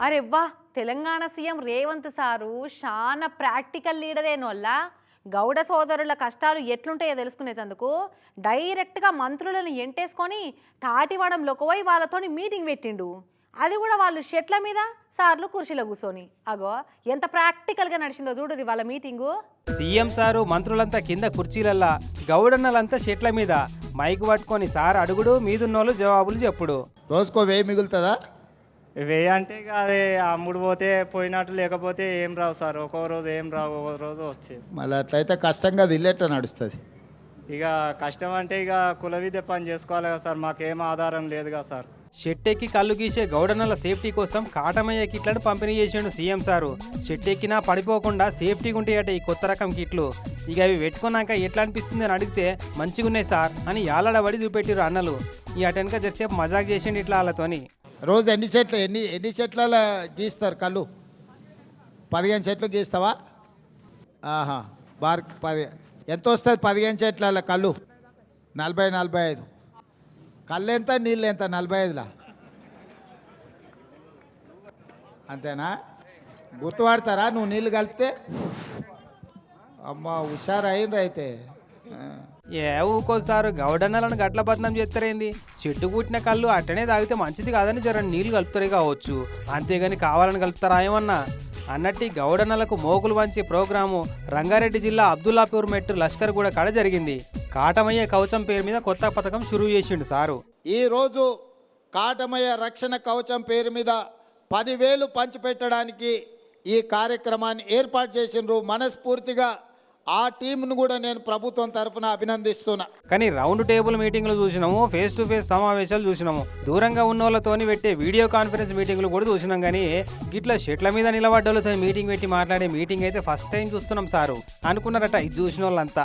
అరే వా Telangana CM Revanth sir చాలా ప్రాక్టికల్ లీడరేనోళ్ళ గౌడ సోదరుల కష్టాలు ఎట్లుంటాయో తెలుసుకునేందుకు డైరెక్ట్గా మంత్రులను ఎంటేసుకొని తాటివాడంలోకి పోయి వాళ్ళతోని మీటింగ్ పెట్టిండు. అది కూడా వాళ్ళు షెట్ల మీద సార్లు కుర్చీలో కూర్చొని. అగో ఎంత ప్రాక్టికల్గా నడిచిందో చూడు వాళ్ళ మీటింగు. సీఎం సారు మంత్రులంతా కింద కుర్చీలల్లా, గౌడన్నలంతా షెట్ల మీద మైక్ పట్టుకొని సార్ అడుగుడు, మీదున్నోళ్ళు జవాబులు చెప్పుడు. రోజుకో 1000 మిగులుతుందా? వెయ్యి అంటే ఇక అదే అమ్ముడు పోతే పోయినట్టు, లేకపోతే ఏం రావు సార్. ఒక్కో రోజు ఏం రావు, ఒక్కో రోజు వచ్చేది. మళ్ళీ అట్లయితే కష్టంగా ఇల్లేట నడుస్తుంది. ఇక కష్టం అంటే ఇక కుల విద్య పని చేసుకోవాలి కదా సార్. మాకేం ఆధారం లేదు కదా సార్. షెట్టెక్కి కళ్ళు గీసే గౌడన్నల సేఫ్టీ కోసం కాటమయ్య కిట్లను పంపిణీ చేసిండు సీఎం సారు. షెట్టెక్కినా పడిపోకుండా సేఫ్టీగా ఉంటాయట ఈ కొత్త రకం కిట్లు. ఇక అవి పెట్టుకున్నాక ఎట్లా అనిపిస్తుంది అని అడిగితే మంచిగున్నాయి సార్ అని యాలడబడి చూపెట్టిరు అన్నలు. ఈ అటెనక జరసేపు మజాక్ చేసిండు ఇట్లా వాళ్ళతోని. రోజు ఎన్ని చెట్ల గీస్తారు కళ్ళు? 15 చెట్లు గీస్తావా? ఆహా, 10 ఎంత వస్తుంది 15 చెట్ల కళ్ళు? 40-45. కళ్ళు ఎంత, నీళ్ళు ఎంత? 45లా అంతేనా? గుర్తుపడతారా నువ్వు నీళ్ళు కలిపితే? అమ్మ హుషారు అయినరు అయితే. ఏ ఊకోసారు గౌడన్నలను గట్ల బదనం చేస్తారేంది? చెట్టు కూట్టిన కళ్ళు అట్టనే తాగితే మంచిది కాదని జర నీళ్లు కలుపుతారే కావచ్చు, అంతేగాని కావాలని కలుపుతారా ఏమన్నా అన్నట్టు గౌడన్నలకు మోకులు వంచే ప్రోగ్రాము రంగారెడ్డి జిల్లా అబ్దుల్లాపూర్ మెట్టు లష్కర్ కూడా కాడ జరిగింది. కాటమయ్య కవచం పేరు మీద కొత్త పథకం షురూ చేసిండు సారు. ఈరోజు కాటమయ్య రక్షణ కవచం పేరు మీద 10,000 పంచిపెట్టడానికి ఈ కార్యక్రమాన్ని ఏర్పాటు చేసిండ్రు. మనస్ఫూర్తిగా ఆ టీంను కూడా నేను ప్రభుత్వం తరఫున అభినందిస్తున్నా. కానీ రౌండ్ టేబుల్ మీటింగ్లు చూసినాము, ఫేస్ టు ఫేస్ సమావేశాలు చూసినాము, దూరంగా ఉన్న వాళ్ళతోని పెట్టే వీడియో కాన్ఫరెన్స్ మీటింగ్లు కూడా చూసినాం. కానీ గిట్ల షెట్ల మీద నిలబడ్డోళ్ళతో మీటింగ్ పెట్టి మాట్లాడే మీటింగ్ అయితే ఫస్ట్ టైం చూస్తున్నాం సారు అనుకున్నారట ఇది చూసిన వాళ్ళంతా.